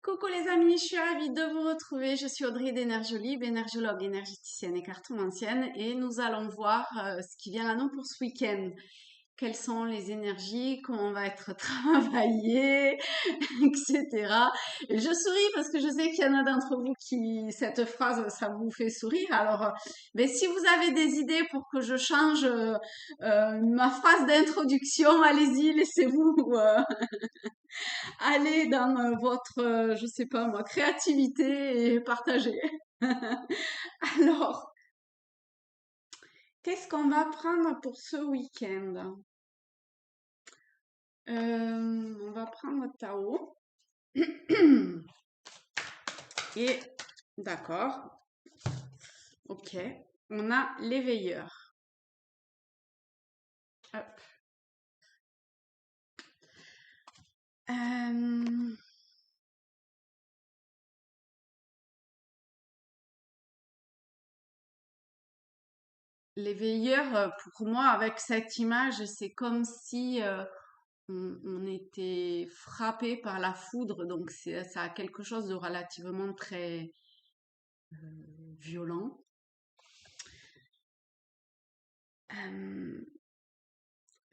Coucou les amis, je suis ravie de vous retrouver. Je suis Audrey d'Énergiolib, énergologue, énergéticienne et cartomancienne, et nous allons voir ce qui vient à nous pour ce week-end. Quelles sont les énergies, comment on va être travaillé, etc. Et je souris parce que je sais qu'il y en a d'entre vous qui, cette phrase, ça vous fait sourire. Alors, mais si vous avez des idées pour que je change ma phrase d'introduction, allez-y, laissez-vous aller dans votre, je sais pas moi, créativité et partager. Alors, qu'est-ce qu'on va prendre pour ce week-end? On va prendre Tao. Et d'accord, ok. On a l'éveilleur. Hop. Euh, L'éveilleur, pour moi, avec cette image, c'est comme si on était frappé par la foudre. Donc, ça a quelque chose de relativement très violent. Euh,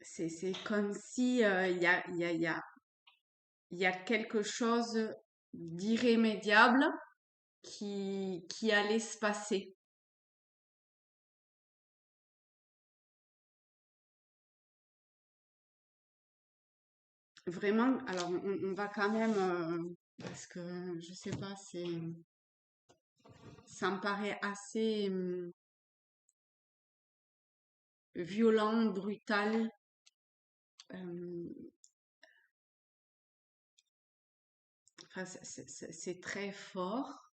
c'est comme si il y a quelque chose d'irrémédiable qui allait se passer. Vraiment, alors on va quand même, parce que je sais pas, ça me paraît assez violent, brutal. euh, enfin, c'est très fort.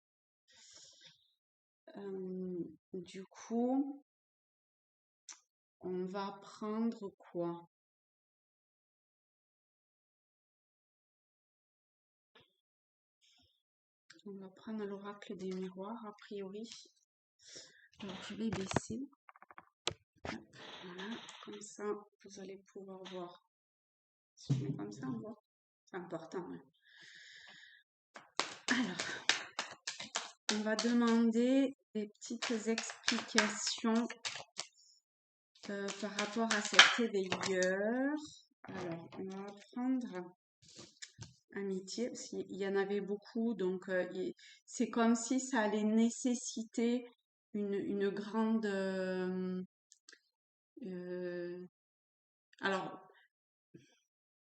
Du coup, on va prendre quoi? On va prendre l'oracle des miroirs, a priori. Alors, je vais baisser. Hop, voilà, comme ça, vous allez pouvoir voir. Si je mets comme ça, on voit. C'est important, hein. Alors, on va demander des petites explications par rapport à cet éveilleur. Alors, on va prendre amitié, parce qu'il y en avait beaucoup, donc c'est comme si ça allait nécessiter une grande... alors,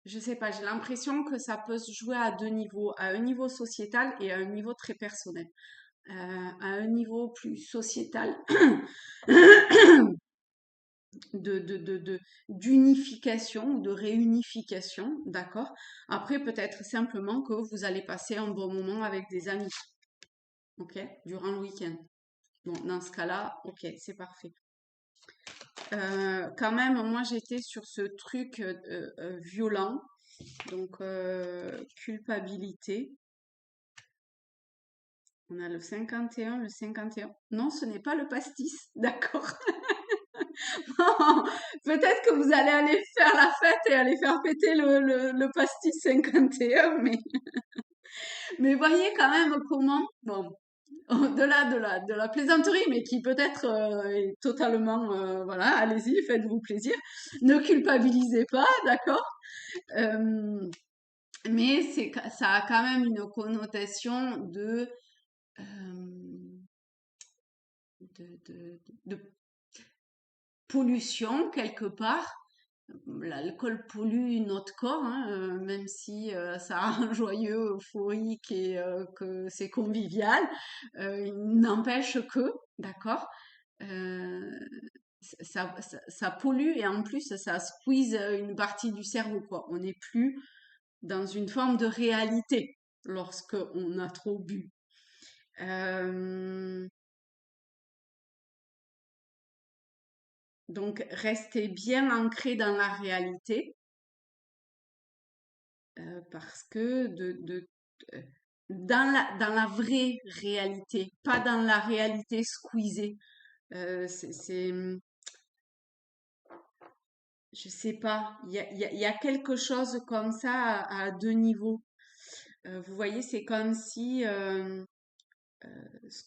je sais pas, j'ai l'impression que ça peut se jouer à deux niveaux, à un niveau sociétal et à un niveau très personnel. À un niveau plus sociétal, d'unification ou de réunification, d'accord? Après, peut-être simplement que vous allez passer un bon moment avec des amis, ok? Durant le week-end. Bon, dans ce cas-là, ok, c'est parfait. Quand même, moi, j'étais sur ce truc violent, donc culpabilité. On a le 51, le 51. Non, ce n'est pas le pastis, d'accord? Peut-être que vous allez aller faire la fête et aller faire péter le pastis 51, mais voyez quand même comment, bon, au-delà de la plaisanterie, mais qui peut-être est totalement, voilà, allez-y, faites-vous plaisir. Ne culpabilisez pas, d'accord? Euh, mais ça a quand même une connotation euh, de pollution quelque part. L'alcool pollue notre corps, hein, même si ça rend joyeux, euphorique et que c'est convivial. Il n'empêche que, d'accord, euh, ça pollue et en plus ça squeeze une partie du cerveau, quoi. On n'est plus dans une forme de réalité lorsque on a trop bu. Euh, donc restez bien ancré dans la réalité. Parce que euh, dans la vraie réalité, pas dans la réalité squeezée. C'est, je sais pas, il y a quelque chose comme ça à deux niveaux. Vous voyez, c'est comme si ce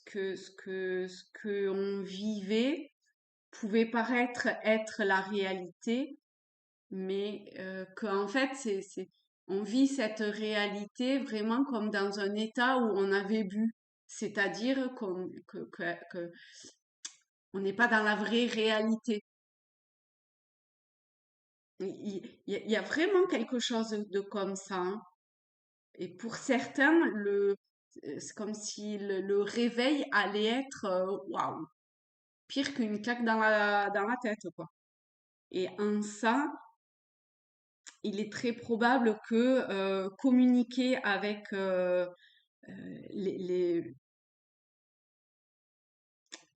que on vivait pouvait paraître être la réalité, mais qu'en fait, on vit cette réalité vraiment comme dans un état où on avait bu. C'est-à-dire que on n'est pas dans la vraie réalité. Il y a vraiment quelque chose de comme ça, hein. Et pour certains, c'est comme si le réveil allait être waouh, pire qu'une claque dans la tête, quoi. Et en ça, il est très probable que communiquer avec les, les,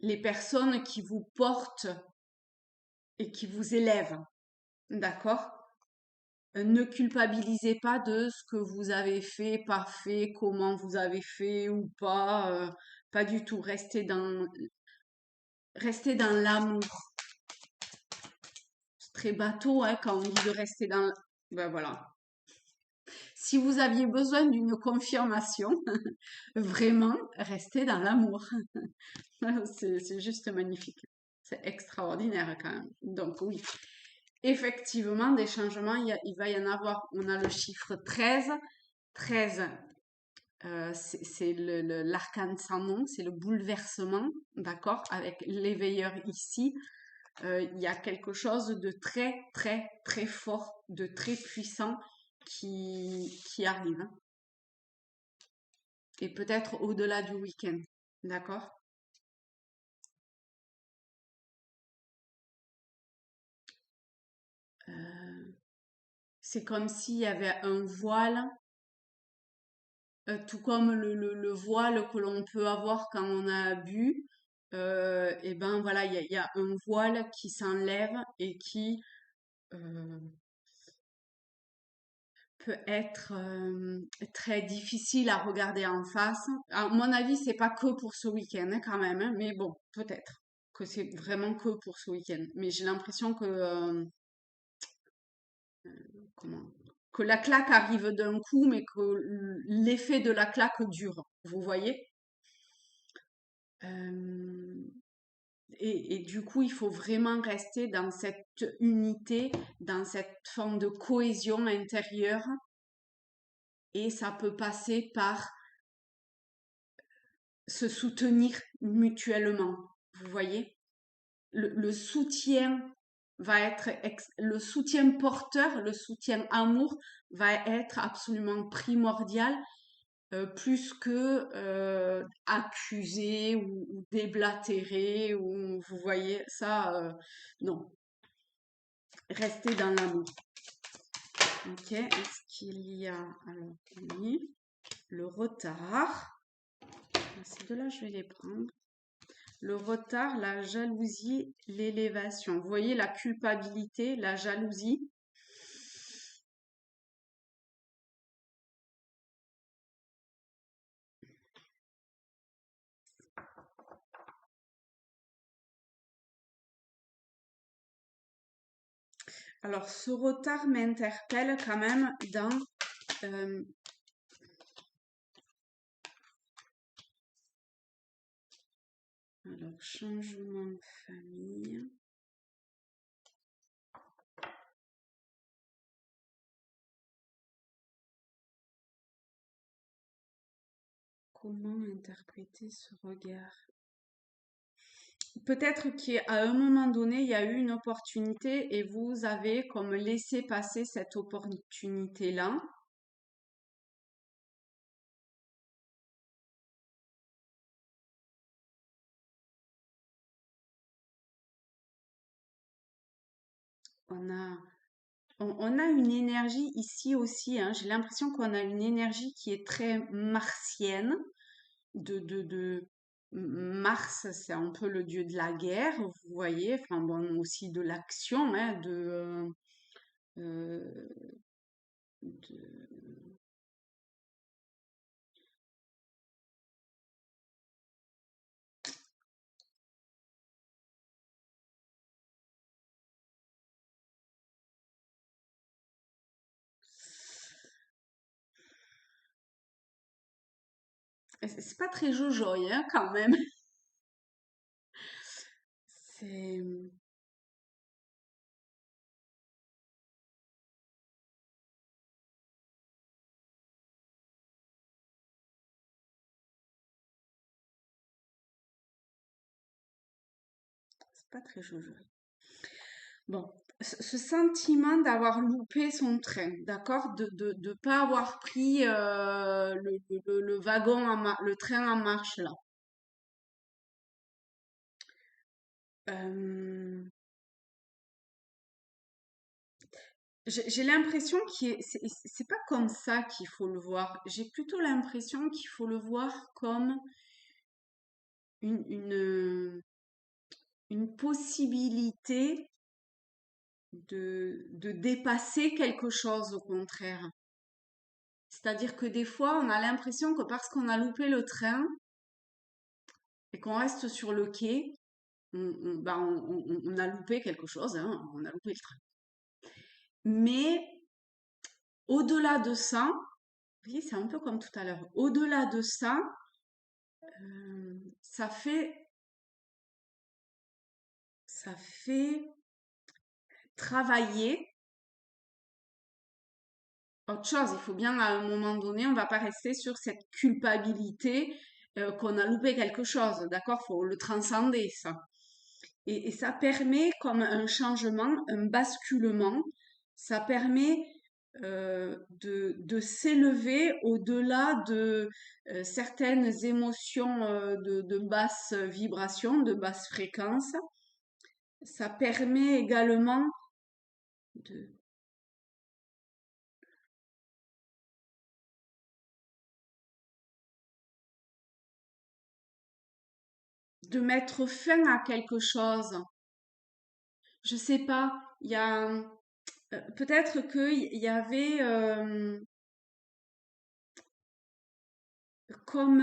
les personnes qui vous portent et qui vous élèvent, d'accord? Ne culpabilisez pas de ce que vous avez fait, pas fait, comment vous avez fait ou pas. Pas du tout. Restez dans l'amour. C'est très bateau, hein, quand on dit de rester dans. Ben voilà. Si vous aviez besoin d'une confirmation, vraiment, restez dans l'amour. C'est juste magnifique. C'est extraordinaire quand même. Donc oui, effectivement, des changements, il va y en avoir. On a le chiffre 13. 13, c'est l'arcane sans nom, c'est le bouleversement, d'accord? Avec l'éveilleur ici, il y a quelque chose de très, très, très fort, de très puissant qui arrive, hein. Et peut-être au-delà du week-end, d'accord? Euh, c'est comme s'il y avait un voile, tout comme le voile que l'on peut avoir quand on a bu. Et ben voilà, il y a un voile qui s'enlève et qui euh, peut être très difficile à regarder en face. À mon avis, c'est pas que pour ce week-end, hein, quand même, hein, mais bon, peut-être que c'est vraiment que pour ce week-end. Mais j'ai l'impression que comment que la claque arrive d'un coup, mais que l'effet de la claque dure. Vous voyez? Euh, et du coup, il faut vraiment rester dans cette unité, dans cette forme de cohésion intérieure. Et ça peut passer par se soutenir mutuellement. Vous voyez? Le soutien va être, le soutien porteur, le soutien amour va être absolument primordial, plus que accuser ou déblatérer, ou vous voyez, ça, non. Restez dans l'amour. Ok, est-ce qu'il y a, alors, oui, le retard. Ces deux-là, je vais les prendre. Le retard, la jalousie, l'élévation. Vous voyez la culpabilité, la jalousie. Alors, ce retard m'interpelle quand même dans euh, alors, changement de famille. Comment interpréter ce regard? Peut-être qu'à un moment donné, il y a eu une opportunité et vous avez comme laissé passer cette opportunité-là. On a, on a une énergie ici aussi, hein. J'ai l'impression qu'on a une énergie qui est très martienne. De Mars, c'est un peu le dieu de la guerre, vous voyez, enfin bon, aussi de l'action, hein, euh, de- C'est pas très jojoy, hein, quand même. C'est c'est pas très jojoy. Bon, ce sentiment d'avoir loupé son train, d'accord? De pas avoir pris le wagon, le train en marche là. Euh, j'ai l'impression c'est pas comme ça qu'il faut le voir. J'ai plutôt l'impression qu'il faut le voir comme une, une, une possibilité de dépasser quelque chose au contraire. C'est-à-dire que des fois, on a l'impression que parce qu'on a loupé le train et qu'on reste sur le quai, on a loupé quelque chose, hein, on a loupé le train. Mais au-delà de ça, vous voyez, c'est un peu comme tout à l'heure. Au-delà de ça, ça fait travailler autre chose. Il faut bien, à un moment donné, on va pas rester sur cette culpabilité qu'on a loupé quelque chose. D'accord? Faut le transcender, ça. Et ça permet comme un changement, un basculement. Ça permet de s'élever au-delà de certaines émotions de basse vibration, de basse fréquence. Ça permet également de, de mettre fin à quelque chose. Je sais pas, il y a peut-être qu'il y avait comme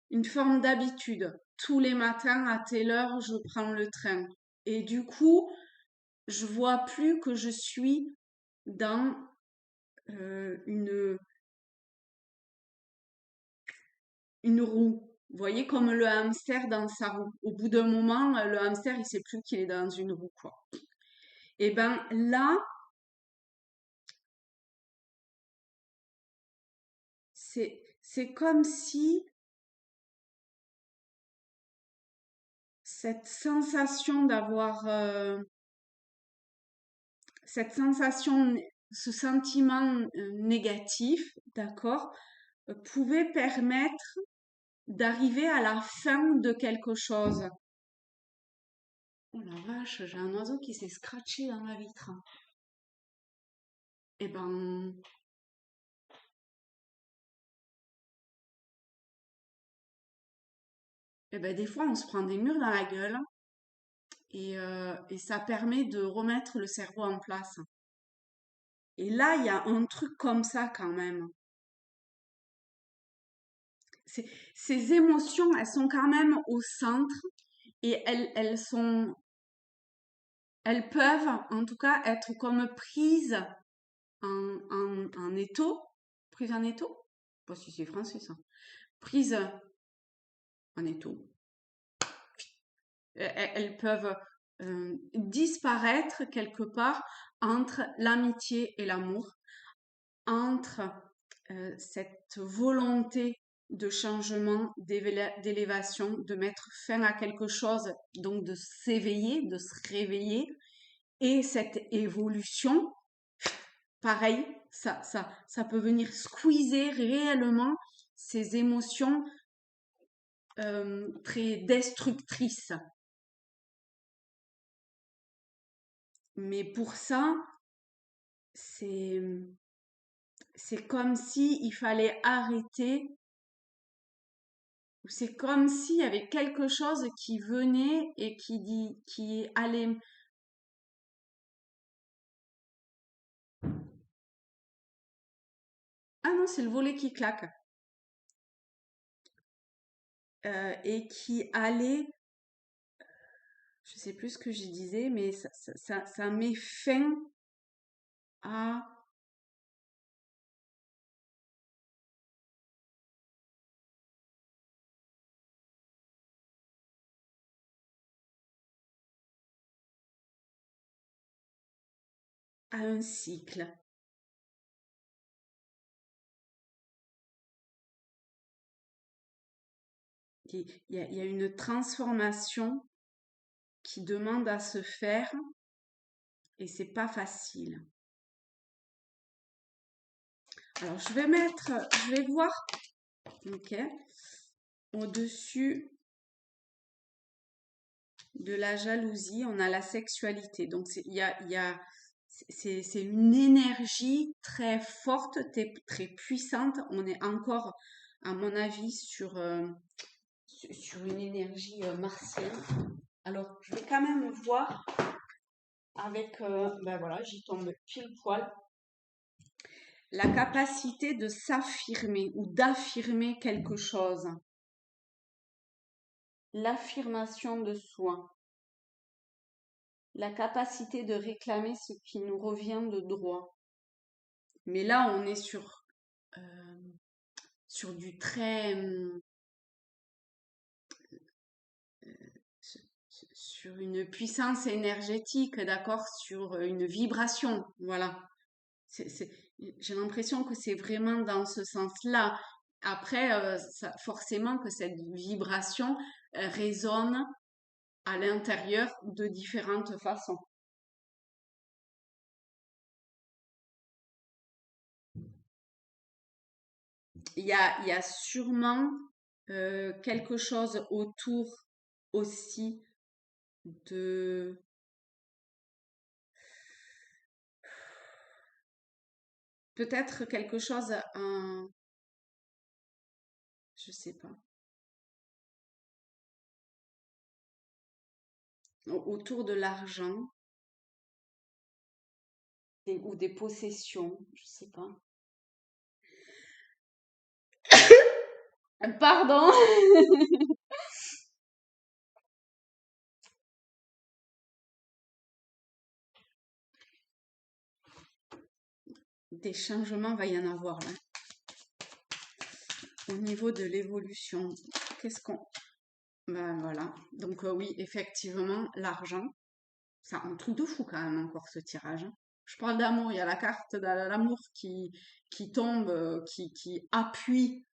une forme d'habitude. Tous les matins à telle heure, je prends le train. Et du coup, je vois plus que je suis dans une roue. Vous voyez, comme le hamster dans sa roue. Au bout d'un moment, le hamster, il sait plus qu'il est dans une roue, quoi. Et ben là, c'est comme si cette sensation d'avoir cette sensation, ce sentiment négatif, d'accord, pouvait permettre d'arriver à la fin de quelque chose. Oh la vache, j'ai un oiseau qui s'est scratché dans la vitre. Eh ben, des fois, on se prend des murs dans la gueule et ça permet de remettre le cerveau en place. Et là, il y a un truc comme ça quand même. Ces émotions, elles sont quand même au centre et elles peuvent en tout cas être comme prises en étau. Prises en étau? Je sais pas si c'est français ça. Prises en étau. Elles peuvent disparaître quelque part entre l'amitié et l'amour, entre cette volonté de changement, d'élévation, de mettre fin à quelque chose, donc de s'éveiller, de se réveiller, et cette évolution, pareil, ça peut venir squeezer réellement ces émotions très destructrices. Mais pour ça, c'est c'est comme si il fallait arrêter, ou c'est comme s'il y avait quelque chose qui venait et qui allait. Ah non, c'est le volet qui claque. Et qui allait, je sais plus ce que je disais, mais ça met fin à à un cycle. Il y a une transformation qui demande à se faire et c'est pas facile. Alors, je vais voir, ok, au-dessus de la jalousie, on a la sexualité. Donc, c'est une énergie très forte, très puissante. On est encore, à mon avis, sur une énergie martienne. Alors, je vais quand même voir avec, ben voilà, j'y tombe pile poil. La capacité de s'affirmer ou d'affirmer quelque chose. L'affirmation de soi. La capacité de réclamer ce qui nous revient de droit. Mais là, on est sur du très, sur une puissance énergétique, d'accord, sur une vibration, voilà. J'ai l'impression que c'est vraiment dans ce sens-là. Après, forcément que cette vibration résonne à l'intérieur de différentes façons. Il y a sûrement quelque chose autour aussi de peut-être quelque chose, je sais pas, autour de l'argent ou des possessions, je sais pas. Pardon, des changements va y en avoir là. Au niveau de l'évolution, qu'est-ce qu'on... Ben voilà. Donc oui, effectivement, l'argent, c'est un truc de fou quand même encore ce tirage, hein. Je parle d'amour, il y a la carte de l'amour qui tombe, qui appuie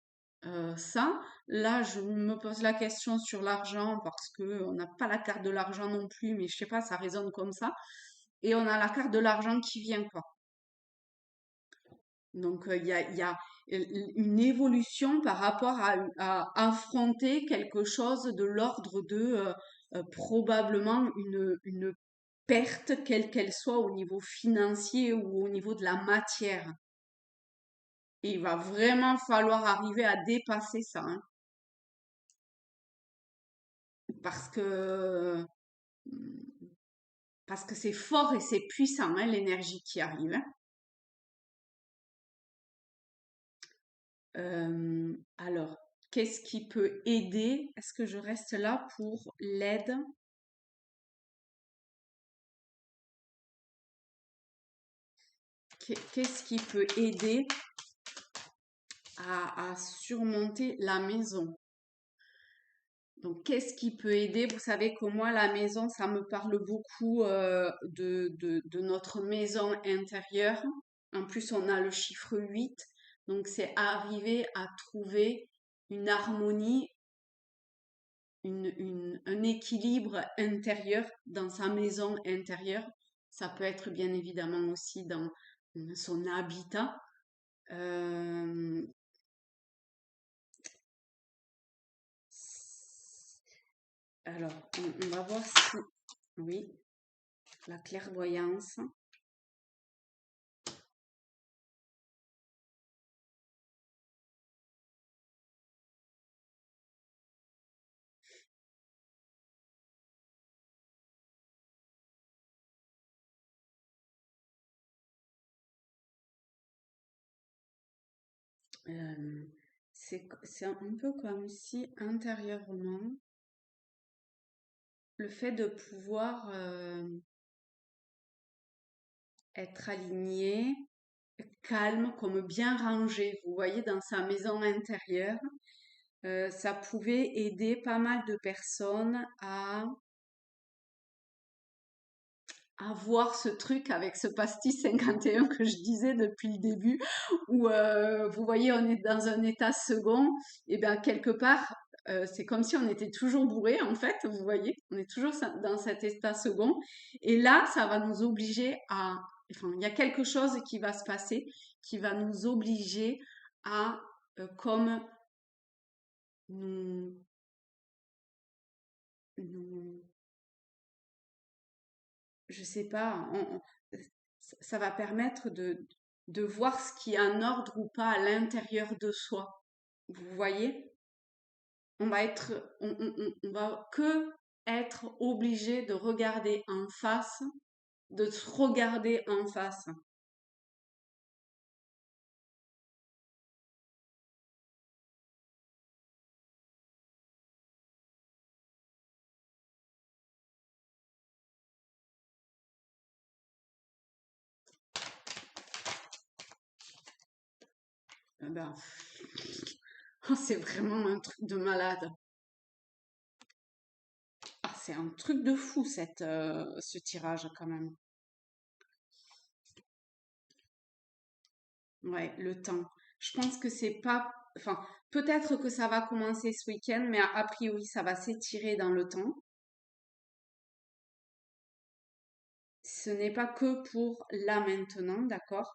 ça. Là, je me pose la question sur l'argent parce que on n'a pas la carte de l'argent non plus, mais je sais pas, ça résonne comme ça. Et on a la carte de l'argent qui vient, quoi. Donc, il y a une évolution par rapport à affronter quelque chose de l'ordre de probablement une perte, quelle qu'elle soit au niveau financier ou au niveau de la matière. Et il va vraiment falloir arriver à dépasser ça, hein, parce que parce que c'est fort et c'est puissant, hein, l'énergie qui arrive, hein. Alors, qu'est-ce qui peut aider? Est-ce que je reste là pour l'aide? Qu'est-ce qui peut aider à surmonter la maison? Donc, qu'est-ce qui peut aider? Vous savez que moi, la maison, ça me parle beaucoup de notre maison intérieure. En plus, on a le chiffre 8. Donc, c'est arriver à trouver une harmonie, un équilibre intérieur dans sa maison intérieure. Ça peut être bien évidemment aussi dans son habitat. Euh, alors, on va voir si... Oui, la clairvoyance. Euh, c'est un peu comme si intérieurement, le fait de pouvoir être aligné, calme, comme bien rangé, vous voyez, dans sa maison intérieure, ça pouvait aider pas mal de personnes avoir ce truc avec ce pastis 51 que je disais depuis le début, où vous voyez, on est dans un état second, et bien quelque part, c'est comme si on était toujours bourré, en fait, vous voyez, on est toujours dans cet état second, et là, ça va nous obliger à, enfin, il y a quelque chose qui va se passer, qui va nous obliger à, comme nous, nous, je sais pas, ça va permettre de voir ce qui est en ordre ou pas à l'intérieur de soi. Vous voyez? On va être, on va que être obligé de regarder en face, de se regarder en face. Eh ben, c'est vraiment un truc de malade. Ah, c'est un truc de fou, ce tirage quand même. Ouais, le temps. Je pense que c'est pas, enfin, peut-être que ça va commencer ce week-end, mais a priori, ça va s'étirer dans le temps. Ce n'est pas que pour là maintenant, d'accord?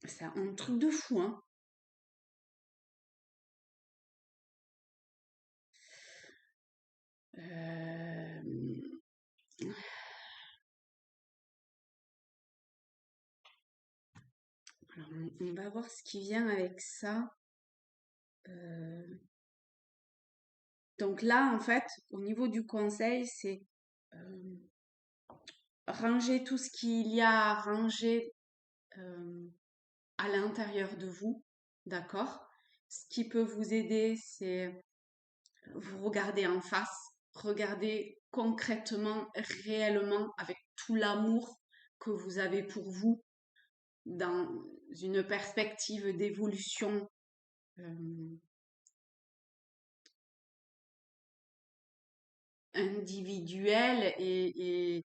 C'est un truc de fou, hein. Euh, alors, on va voir ce qui vient avec ça. Euh, donc là, en fait, au niveau du conseil, c'est euh, ranger tout ce qu'il y a à ranger euh, à l'intérieur de vous, d'accord? Ce qui peut vous aider, c'est vous regarder en face, regarder concrètement, réellement, avec tout l'amour que vous avez pour vous, dans une perspective d'évolution euh, individuelle et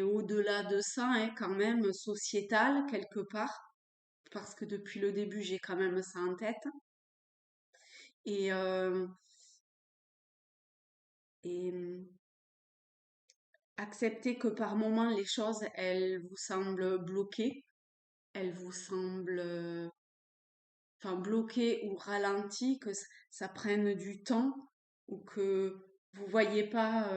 au-delà de ça, hein, quand même sociétale quelque part, parce que depuis le début, j'ai quand même ça en tête. Et, et accepter que par moments, les choses, elles vous semblent bloquées, elles vous semblent enfin, bloquées ou ralenties, que ça prenne du temps ou que vous voyez pas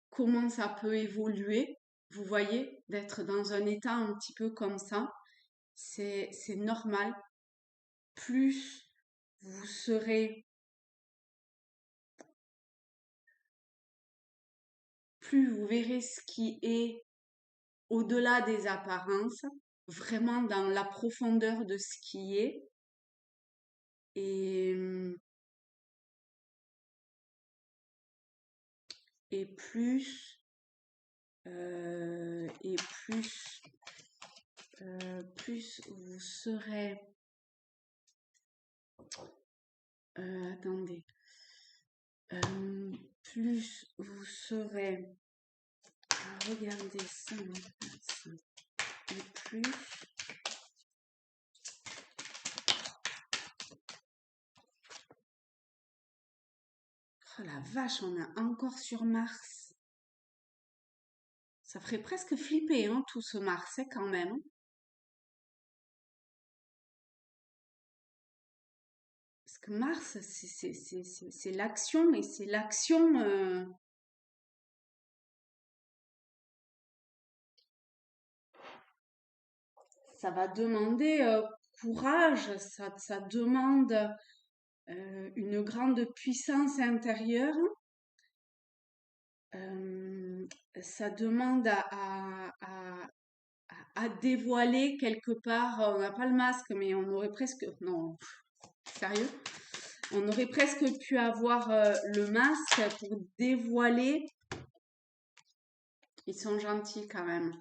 comment ça peut évoluer. Vous voyez, d'être dans un état un petit peu comme ça, c'est normal. Plus vous serez, plus vous verrez ce qui est au-delà des apparences, vraiment dans la profondeur de ce qui est. Et, et plus, et plus, plus vous serez, attendez, plus vous serez, regardez ça, en face, et plus, oh la vache, on est encore sur Mars. Ça ferait presque flipper, hein, tout ce Mars, hein, quand même. Parce que Mars, c'est l'action, et c'est l'action. Ça va demander courage, ça demande une grande puissance intérieure. euh, Ça demande à dévoiler quelque part. On n'a pas le masque, mais on aurait presque. Non, sérieux? On aurait presque pu avoir le masque pour dévoiler. Ils sont gentils quand même.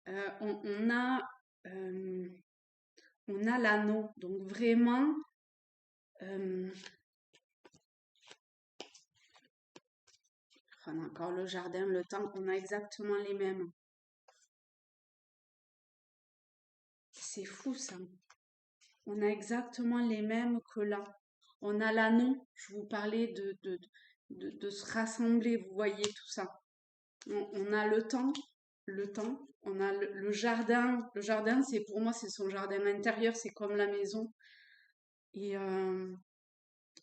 Euh, on, on a, euh, on a l'anneau. Donc vraiment, Euh, on a encore le jardin, le temps, on a exactement les mêmes. C'est fou ça. On a exactement les mêmes que là. On a l'anneau, je vous parlais de se rassembler, vous voyez tout ça. On a le temps, on a le jardin. Le jardin, c'est pour moi, c'est son jardin intérieur, c'est comme la maison. Et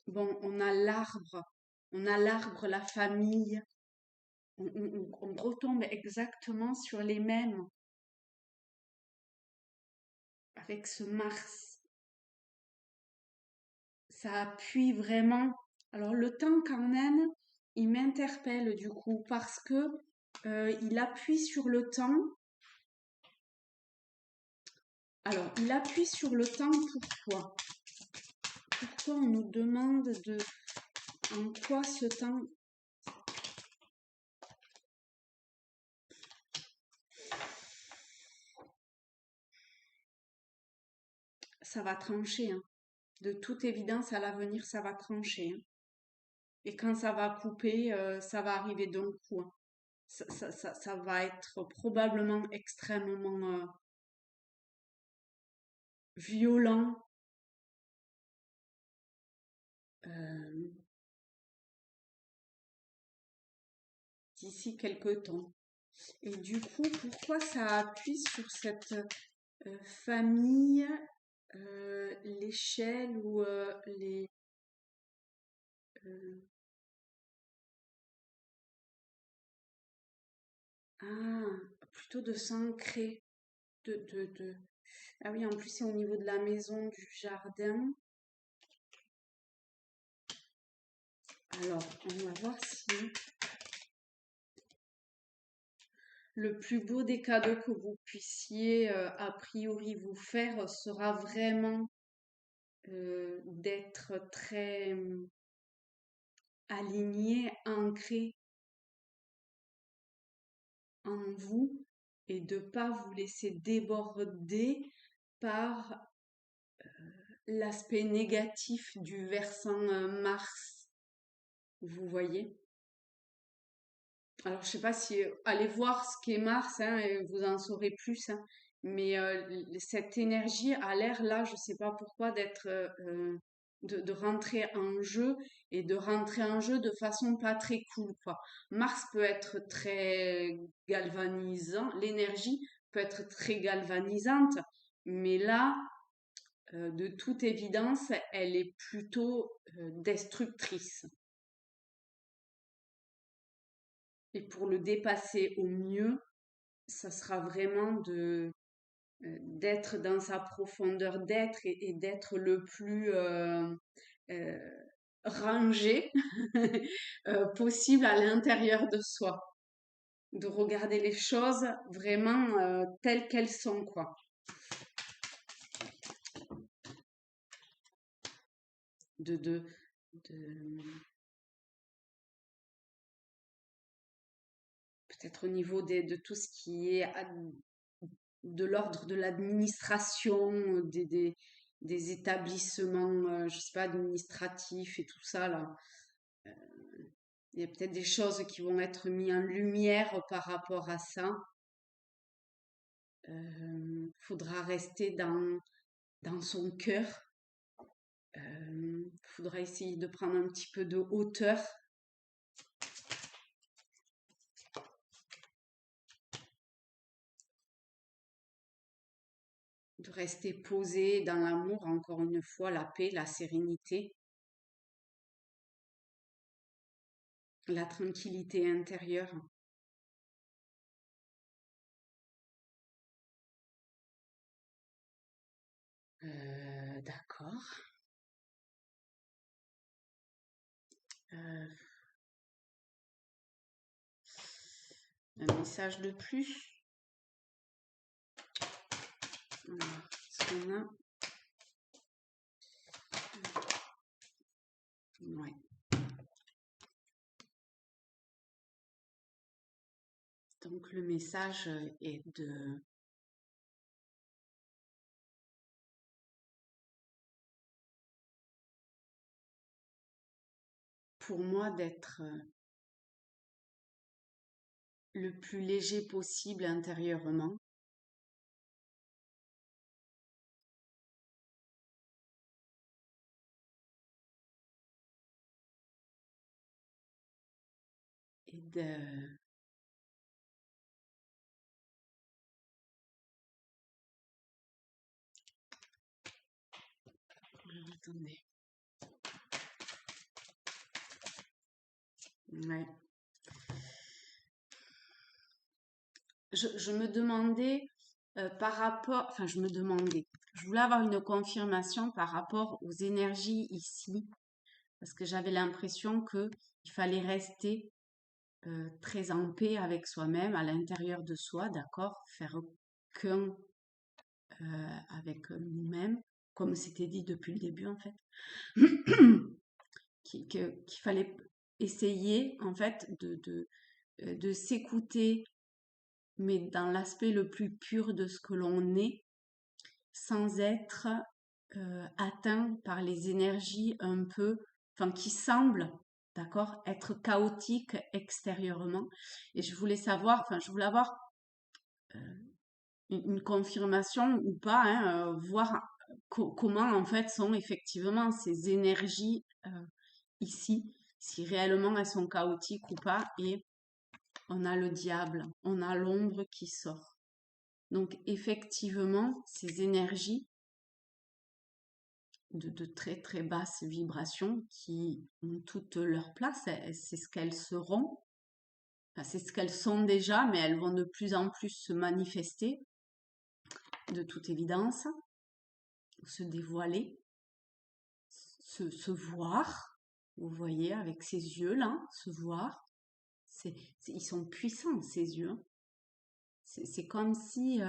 bon, on a l'arbre, la famille. On retombe exactement sur les mêmes avec ce Mars. Ça appuie vraiment. Alors le temps quand même, il m'interpelle du coup parce que il appuie sur le temps. Alors il appuie sur le temps pourquoi? Pourquoi on nous demande de en quoi ce temps ça va trancher, hein. De toute évidence, à l'avenir, ça va trancher, hein. Et quand ça va couper, ça va arriver d'un coup, hein. Ça va être probablement extrêmement violent euh, d'ici quelques temps. Et du coup, pourquoi ça appuie sur cette famille, l'échelle ou les... euh, plutôt de s'ancrer, de... Ah oui, en plus c'est au niveau de la maison, du jardin. Alors, on va voir si le plus beau des cadeaux que vous puissiez a priori vous faire sera vraiment d'être très aligné, ancré en vous et de pas vous laisser déborder par l'aspect négatif du versant Mars. Vous voyez? Alors, je sais pas si allez voir ce qu'est Mars, hein, et vous en saurez plus, hein. Mais cette énergie a l'air là, je sais pas pourquoi, d'être de rentrer en jeu et de rentrer en jeu de façon pas très cool, quoi. Mars peut être très galvanisant, l'énergie peut être très galvanisante, mais là, de toute évidence, elle est plutôt destructrice. Et pour le dépasser au mieux, ça sera vraiment d'être dans sa profondeur d'être et d'être le plus euh, rangé possible à l'intérieur de soi. De regarder les choses vraiment telles qu'elles sont, quoi. De, de, de peut-être au niveau de tout ce qui est de l'ordre de l'administration, des établissements, je sais pas, administratifs et tout ça, là. Euh, Il y a peut-être des choses qui vont être mises en lumière par rapport à ça. Faudra rester dans son cœur. Faudra essayer de prendre un petit peu de hauteur. De rester posé dans l'amour, encore une fois, la paix, la sérénité, la tranquillité intérieure. D'accord. Euh, un message de plus. Alors, ce qu'on a. Ouais. Donc le message est pour moi d'être le plus léger possible intérieurement et de... Alors, attendez. Ouais. Je me demandais par rapport, enfin je me demandais, je voulais avoir une confirmation par rapport aux énergies ici, parce que j'avais l'impression que il fallait rester très en paix avec soi-même, à l'intérieur de soi, d'accord, faire qu'un avec nous-mêmes, comme c'était dit depuis le début en fait, qu'il fallait essayer en fait de s'écouter, mais dans l'aspect le plus pur de ce que l'on est, sans être atteint par les énergies un peu, enfin qui semblent, d'accord, être chaotiques extérieurement. Et je voulais savoir, enfin je voulais avoir une confirmation ou pas, hein, voir comment en fait sont effectivement ces énergies ici, si réellement elles sont chaotiques ou pas. Et on a le diable, on a l'ombre qui sort. Donc effectivement, ces énergies de très très basse vibration qui ont toute leur place, c'est ce qu'elles seront, enfin, c'est ce qu'elles sont déjà, mais elles vont de plus en plus se manifester, de toute évidence, se dévoiler, se voir, vous voyez, avec ces yeux-là, se voir. Ils sont puissants, ces yeux. C'est comme si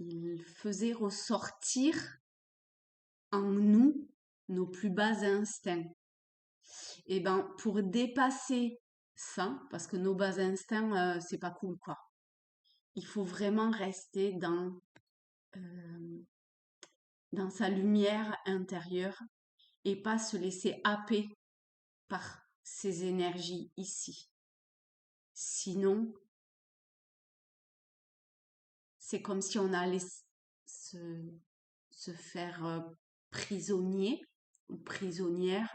ils faisaient ressortir en nous nos plus bas instincts. Et ben, pour dépasser ça, parce que nos bas instincts, c'est pas cool, quoi. Il faut vraiment rester euh, dans sa lumière intérieure et pas se laisser happer par ces énergies ici. Sinon, c'est comme si on allait se, se faire prisonnier ou prisonnière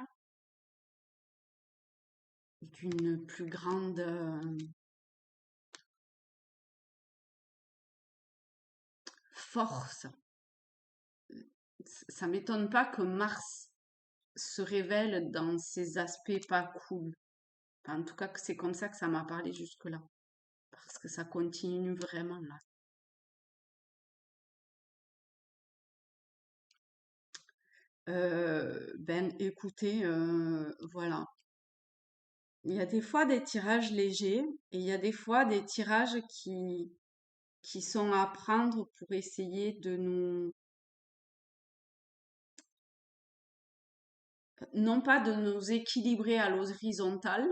d'une plus grande force. Ça m'étonne pas que Mars se révèle dans ses aspects pas cool. Enfin, en tout cas, c'est comme ça que ça m'a parlé jusque-là. Parce que ça continue vraiment là. Ben, écoutez, voilà. Il y a des fois des tirages légers et il y a des fois des tirages qui sont à prendre pour essayer de nous, non pas de nous équilibrer à l'horizontale,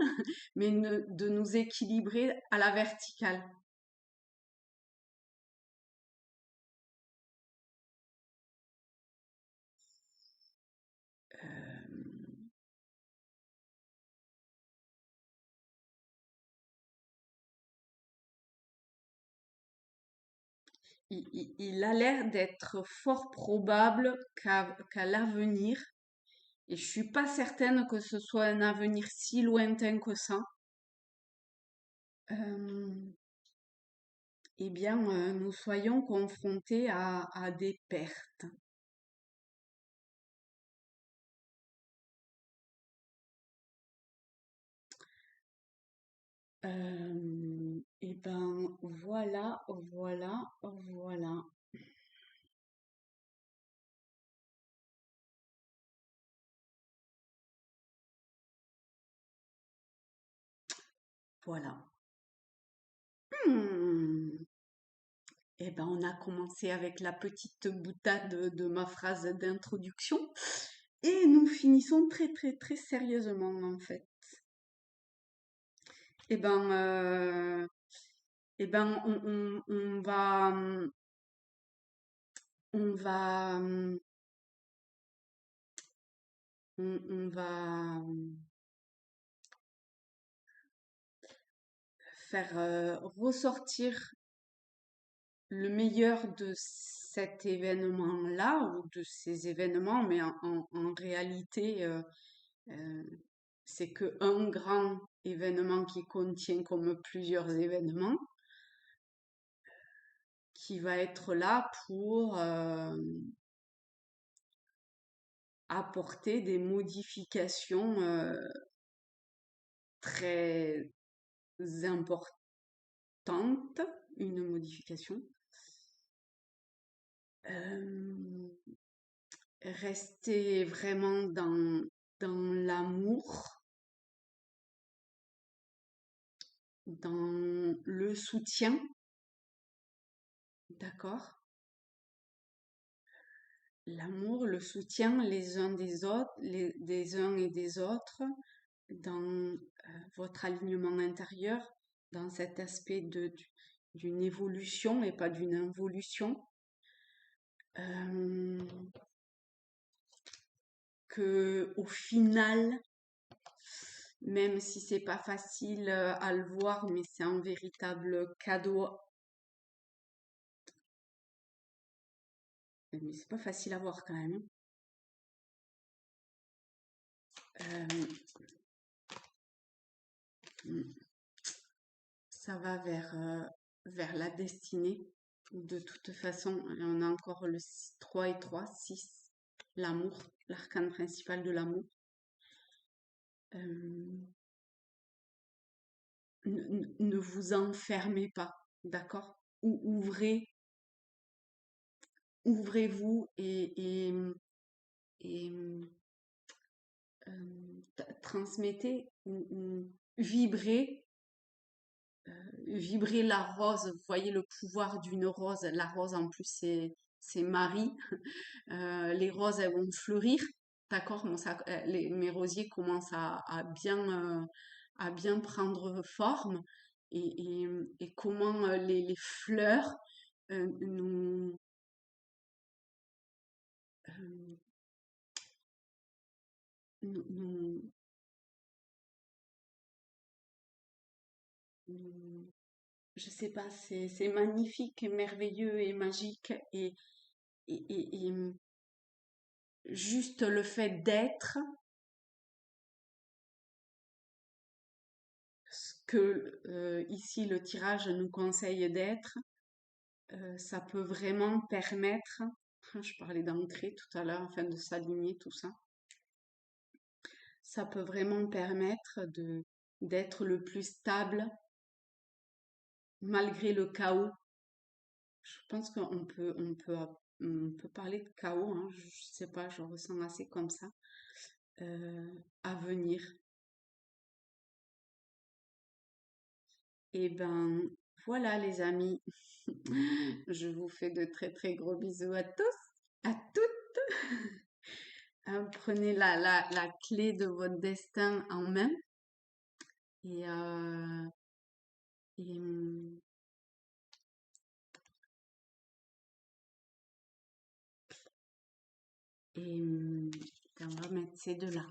mais de nous équilibrer à la verticale. Euh, il a l'air d'être fort probable qu'à l'avenir, et je suis pas certaine que ce soit un avenir si lointain que ça, euh, eh bien, nous soyons confrontés à des pertes. Eh ben, voilà, voilà, voilà. Voilà. Hmm. Eh ben, on a commencé avec la petite boutade de ma phrase d'introduction et nous finissons très, très, très sérieusement, en fait. Eh ben, on va, on va on va faire ressortir le meilleur de cet événement-là ou de ces événements, mais en réalité, euh, c'est que un grand événement qui contient comme plusieurs événements, qui va être là pour apporter des modifications très importantes, une modification. Euh, Rester vraiment dans l'amour, dans le soutien, d'accord? L'amour, le soutien les uns des autres, des uns et des autres, dans votre alignement intérieur, dans cet aspect d'une évolution et pas d'une involution. Euh, que au final, même si c'est pas facile à le voir, mais c'est un véritable cadeau. Mais c'est pas facile à voir quand même, hein. Ça va vers la destinée. De toute façon, on a encore le 3 et 3, 6, l'amour, l'arcane principal de l'amour. Euh, ne vous enfermez pas, d'accord? Ouvrez-vous et transmettez ou vibrez, vibrez la rose. Vous voyez le pouvoir d'une rose. La rose, en plus, c'est Marie. Les roses, elles vont fleurir. D'accord? Bon, ça, mes rosiers commencent à bien prendre forme. Et comment les fleurs nous, euh, nous, nous- je sais pas, c'est magnifique et merveilleux et magique et juste le fait d'être ce que ici le tirage nous conseille d'être, ça peut vraiment permettre, je parlais d'ancrer tout à l'heure, enfin de s'aligner tout ça, ça peut vraiment permettre d'être le plus stable malgré le chaos. Je pense on peut parler de chaos, hein, je sais pas, je ressens assez comme ça, à venir. Et ben voilà les amis, je vous fais de très très gros bisous à tous, à toutes. Hein, prenez la clé de votre destin en main et, et, et on va mettre ces deux-là.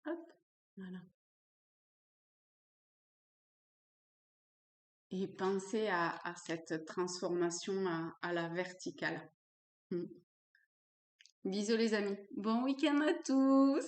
Hop, voilà. Et pensez à cette transformation à la verticale. Mm. Bisous les amis. Bon week-end à tous.